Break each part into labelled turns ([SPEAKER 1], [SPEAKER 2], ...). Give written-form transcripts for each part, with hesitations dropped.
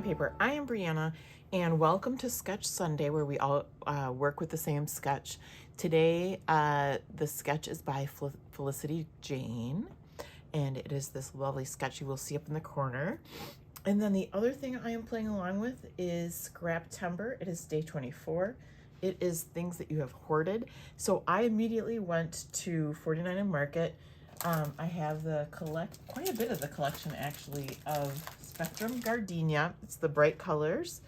[SPEAKER 1] on paper. I am Briana, and welcome to Sketch Sunday, where we all work with the same sketch. Today, the sketch is by Felicity Jane, and it is this lovely sketch you will see up in the corner. And then the other thing I am playing along with is Scraptember. It is day 24. It is things that you have hoarded. So I immediately went to 49 and Market. I have quite a bit of the collection actually of Spectrum Gardenia. It's the bright colors.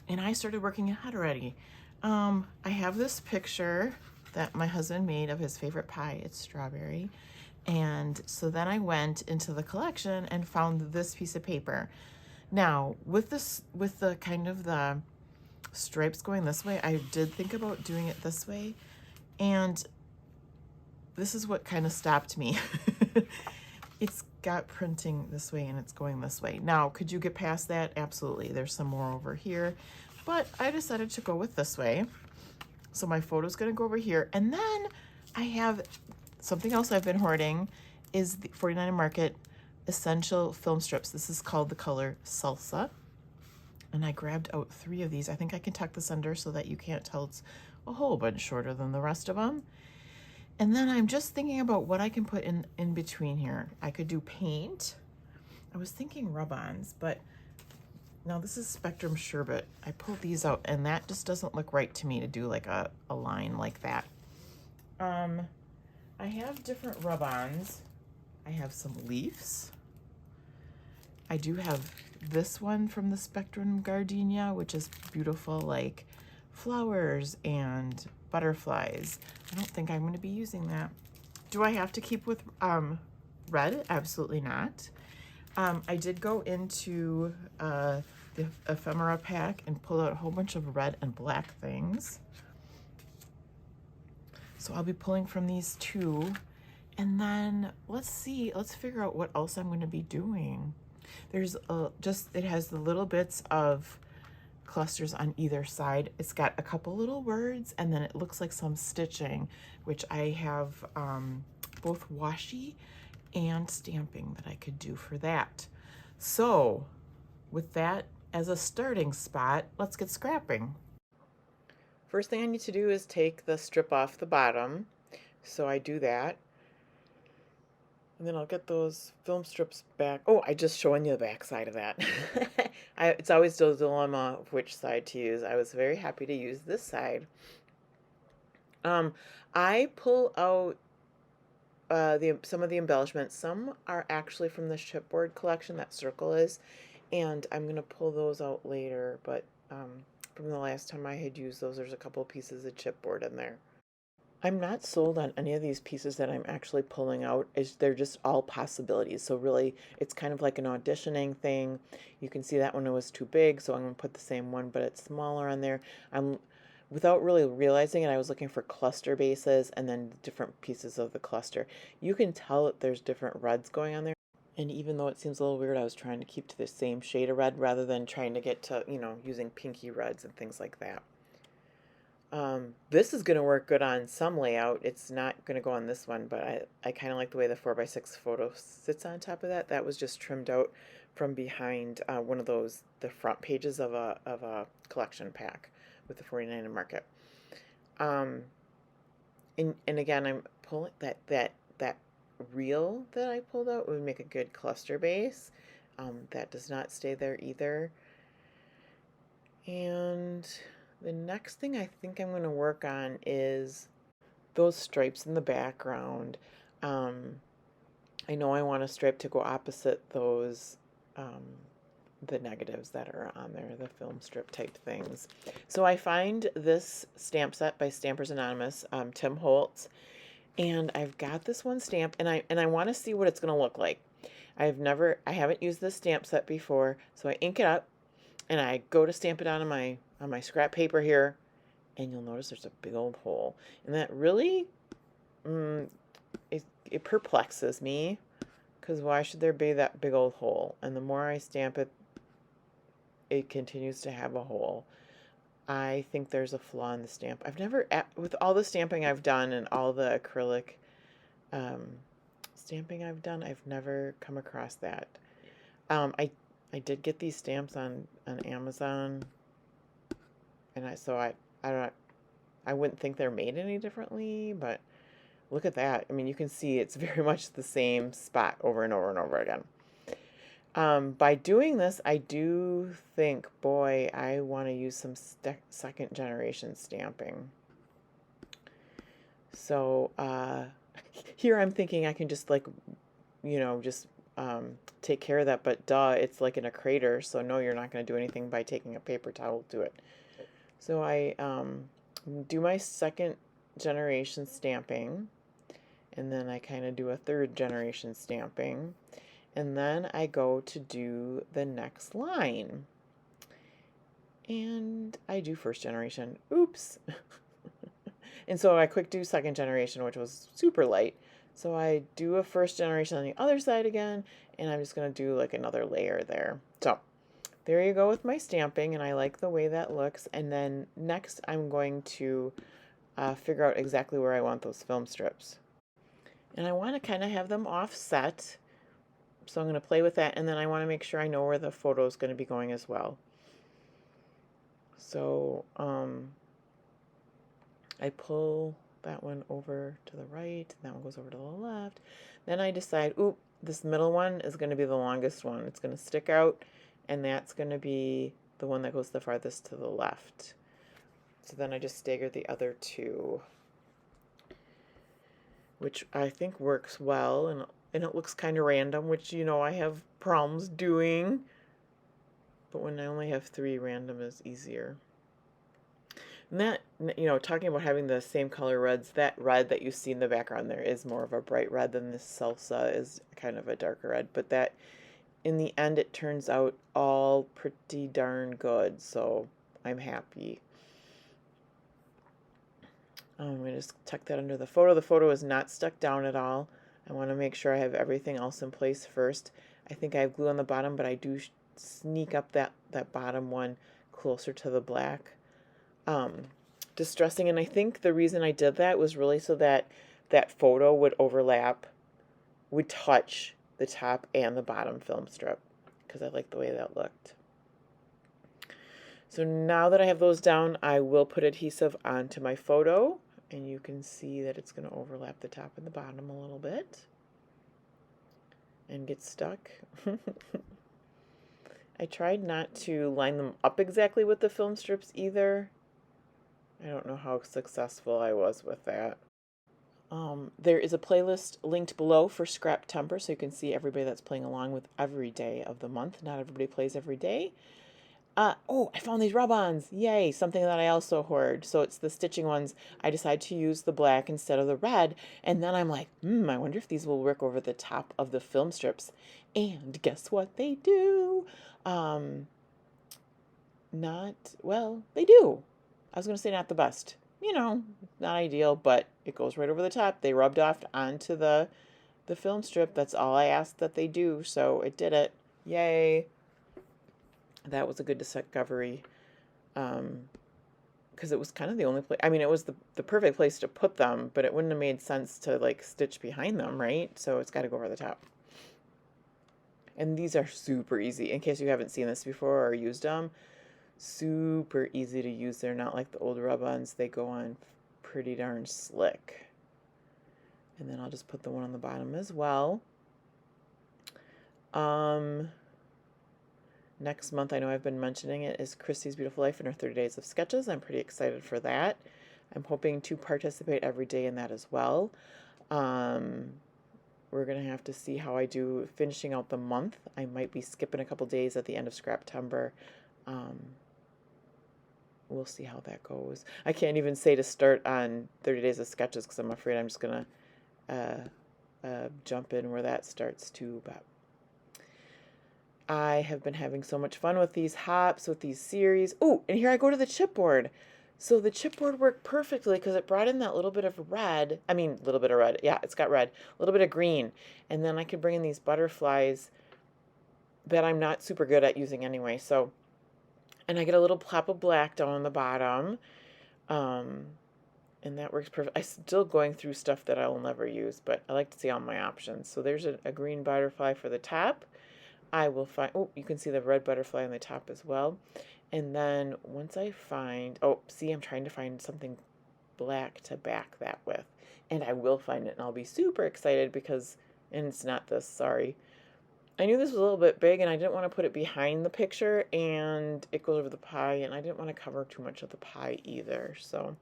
[SPEAKER 1] And I started working ahead already. I have this picture that my husband made of his favorite pie. It's strawberry. And so then I went into the collection and found this piece of paper. Now, with the kind of the stripes going this way, I did think about doing it this way. And this is what kind of stopped me. It's got printing this way and it's going this way. Now, could you get past that? Absolutely. There's some more over here, but I decided to go with this way. So my photo's gonna go over here. And then I have something else I've been hoarding is the 49 Market Essential Film Strips. This is called the color Salsa. And I grabbed out 3 of these. I think I can tuck this under so that you can't tell it's a whole bunch shorter than the rest of them. And then I'm just thinking about what I can put in between here. I could do paint. I was thinking rub-ons, but now this is Spectrum Sherbet. I pulled these out and that just doesn't look right to me to do like a line like that. I have different rub-ons. I have some leaves. I do have this one from the Spectrum Gardenia, which is beautiful, like flowers and butterflies. I don't think I'm going to be using that. Do I have to keep with red? Absolutely not. I did go into the ephemera pack and pull out a whole bunch of red and black things. So I'll be pulling from these 2. And then let's figure out what else I'm going to be doing. There's it has the little bits of clusters on either side. It's got a couple little words and then it looks like some stitching, which I have both washi and stamping that I could do for that. So with that as a starting spot, let's get scrapping. First thing I need to do is take the strip off the bottom. So I do that. And then I'll get those film strips back. Oh, I just showing you the back side of that. It's always a dilemma of which side to use. I was very happy to use this side. I pull out some of the embellishments. Some are actually from the chipboard collection, that circle is, and I'm going to pull those out later, but from the last time I had used those, there's a couple pieces of chipboard in there. I'm not sold on any of these pieces that I'm actually pulling out. They're just all possibilities. So really, it's kind of like an auditioning thing. You can see that one was too big, so I'm going to put the same one, but it's smaller on there. Without really realizing it, I was looking for cluster bases and then different pieces of the cluster. You can tell that there's different reds going on there. And even though it seems a little weird, I was trying to keep to the same shade of red rather than trying to get to, using pinky reds and things like that. This is going to work good on some layout. It's not going to go on this one, but I kind of like the way the 4x6 photo sits on top of that. That was just trimmed out from behind one of the front pages of a collection pack with the 49 and Market. And again, I'm pulling that reel that I pulled out would make a good cluster base. That does not stay there either. And the next thing I think I'm going to work on is those stripes in the background. I know I want a stripe to go opposite those, the negatives that are on there, the film strip type things. So I find this stamp set by Stampers Anonymous, Tim Holtz, and I've got this one stamp, and I want to see what it's going to look like. I haven't used this stamp set before, so I ink it up, and I go to stamp it on my scrap paper here, and you'll notice there's a big old hole, and that really it perplexes me, because why should there be that big old hole? And the more I stamp it, it continues to have a hole. I think there's a flaw in the stamp. With all the stamping I've done and all the acrylic stamping I've done, I've never come across that. I did get these stamps on Amazon, and I wouldn't think they're made any differently, but look at that. I mean, you can see it's very much the same spot over and over and over again. By doing this, I do think, boy, I want to use some second generation stamping. So here I'm thinking I can just like, just take care of that, but duh, it's like in a crater, so no, you're not going to do anything by taking a paper towel to it. So I do my second generation stamping, and then I kind of do a third generation stamping, and then I go to do the next line. And I do first generation. Oops. And so I quick do second generation, which was super light. So I do a first generation on the other side again, and I'm just going to do like another layer there. So there you go with my stamping, and I like the way that looks. And then next I'm going to figure out exactly where I want those film strips. And I want to kind of have them offset. So I'm going to play with that, and then I want to make sure I know where the photo is going to be going as well. So I pull that one over to the right, and that one goes over to the left. Then I decide, oop, this middle one is going to be the longest one. It's going to stick out, and that's going to be the one that goes the farthest to the left. So then I just stagger the other two, which I think works well, and it looks kind of random, which, I have problems doing. But when I only have 3, random is easier. And that, talking about having the same color reds, that red that you see in the background there is more of a bright red than this salsa is kind of a darker red. But that, in the end, it turns out all pretty darn good. So I'm happy. I'm going to just tuck that under the photo. The photo is not stuck down at all. I want to make sure I have everything else in place first. I think I have glue on the bottom, but I do sneak up that bottom one closer to the black. Distressing, and I think the reason I did that was really so that that photo would overlap, would touch the top and the bottom film strip, because I like the way that looked. So now that I have those down, I will put adhesive onto my photo, and you can see that it's going to overlap the top and the bottom a little bit and get stuck. I tried not to line them up exactly with the film strips either. I don't know how successful I was with that. There is a playlist linked below for Scraptember, so you can see everybody that's playing along with every day of the month. Not everybody plays every day. Oh, I found these rub-ons. Yay, something that I also hoard. So it's the stitching ones. I decided to use the black instead of the red. And then I'm like, I wonder if these will work over the top of the film strips. And guess what they do? Well, they do. I was going to say not the best. Not ideal, but it goes right over the top. They rubbed off onto the film strip. That's all I asked that they do. So it did it. Yay. That was a good discovery, because it was kind of the only place. I mean, it was the perfect place to put them, but it wouldn't have made sense to like stitch behind them, right? So it's got to go over the top. And these are super easy. In case you haven't seen this before or used them, super easy to use. They're not like the old rub-ons. They go on pretty darn slick. And then I'll just put the one on the bottom as well. Next month, I know I've been mentioning it, is Christy's Beautiful Life and her 30 Days of Sketches. I'm pretty excited for that. I'm hoping to participate every day in that as well. We're going to have to see how I do finishing out the month. I might be skipping a couple days at the end of Scraptember. We'll see how that goes. I can't even say to start on 30 Days of Sketches because I'm afraid I'm just going to jump in where that starts too, but I have been having so much fun with these hops, with these series. Oh, and here I go to the chipboard. So the chipboard worked perfectly because it brought in that little bit of red. I mean, little bit of red. Yeah, it's got red. A little bit of green. And then I could bring in these butterflies that I'm not super good at using anyway. So, and I get a little pop of black down on the bottom. And that works perfect. I'm still going through stuff that I will never use, but I like to see all my options. So there's a green butterfly for the top. I will find, oh, you can see the red butterfly on the top as well. And then once I find, oh, see, I'm trying to find something black to back that with. And I will find it, and I'll be super excited because, and it's not this, sorry. I knew this was a little bit big, and I didn't want to put it behind the picture, and it goes over the pie, and I didn't want to cover too much of the pie either. So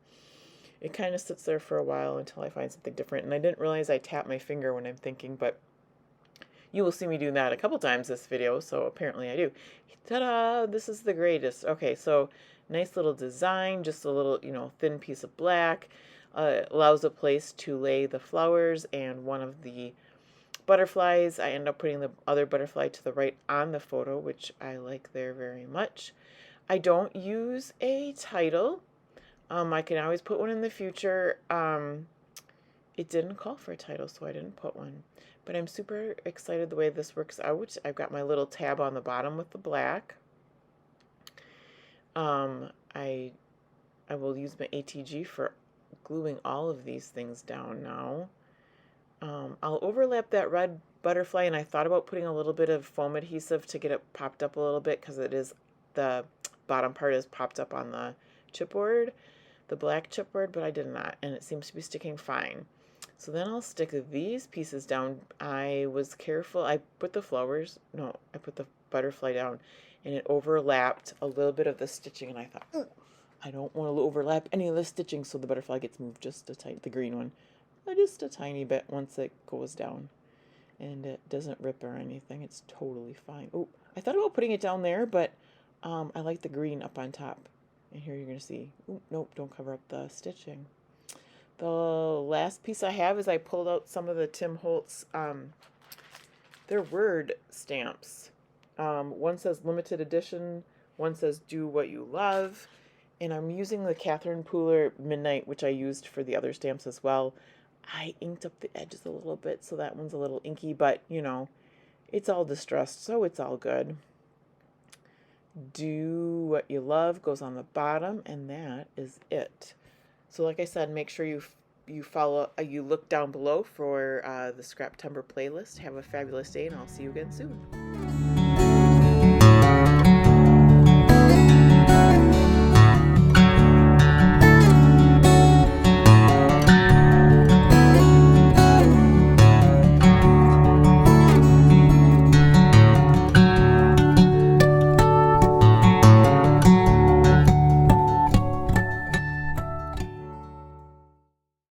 [SPEAKER 1] it kind of sits there for a while until I find something different. And I didn't realize I tap my finger when I'm thinking, but you will see me doing that a couple times this video, so apparently I do. Ta-da! This is the greatest. Okay, so nice little design, just a little, you know, thin piece of black. Allows a place to lay the flowers and one of the butterflies. I end up putting the other butterfly to the right on the photo, which I like there very much. I don't use a title. I can always put one in the future. It didn't call for a title, so I didn't put one. But I'm super excited the way this works out. I've got my little tab on the bottom with the black. I will use my ATG for gluing all of these things down now. I'll overlap that red butterfly, and I thought about putting a little bit of foam adhesive to get it popped up a little bit, because it is, the bottom part is popped up on the chipboard, the black chipboard, but I did not, and it seems to be sticking fine. So then I'll stick these pieces down. I was careful. I put the flowers, no, I put the butterfly down, and it overlapped a little bit of the stitching, and I thought, ooh, I don't want to overlap any of the stitching, so the butterfly gets moved just a tiny, the green one, just a tiny bit once it goes down. And it doesn't rip or anything. It's totally fine. Oh, I thought about putting it down there, but I like the green up on top. And here you're going to see, oh, nope, don't cover up the stitching. The last piece I have is I pulled out some of the Tim Holtz, they're word stamps. One says limited edition, one says do what you love, and I'm using the Catherine Pooler Midnight, which I used for the other stamps as well. I inked up the edges a little bit, so that one's a little inky, but, you know, it's all distressed, so it's all good. Do what you love goes on the bottom, and that is it. So like I said, make sure you follow, you look down below for the Scraptember playlist. Have a fabulous day, and I'll see you again soon.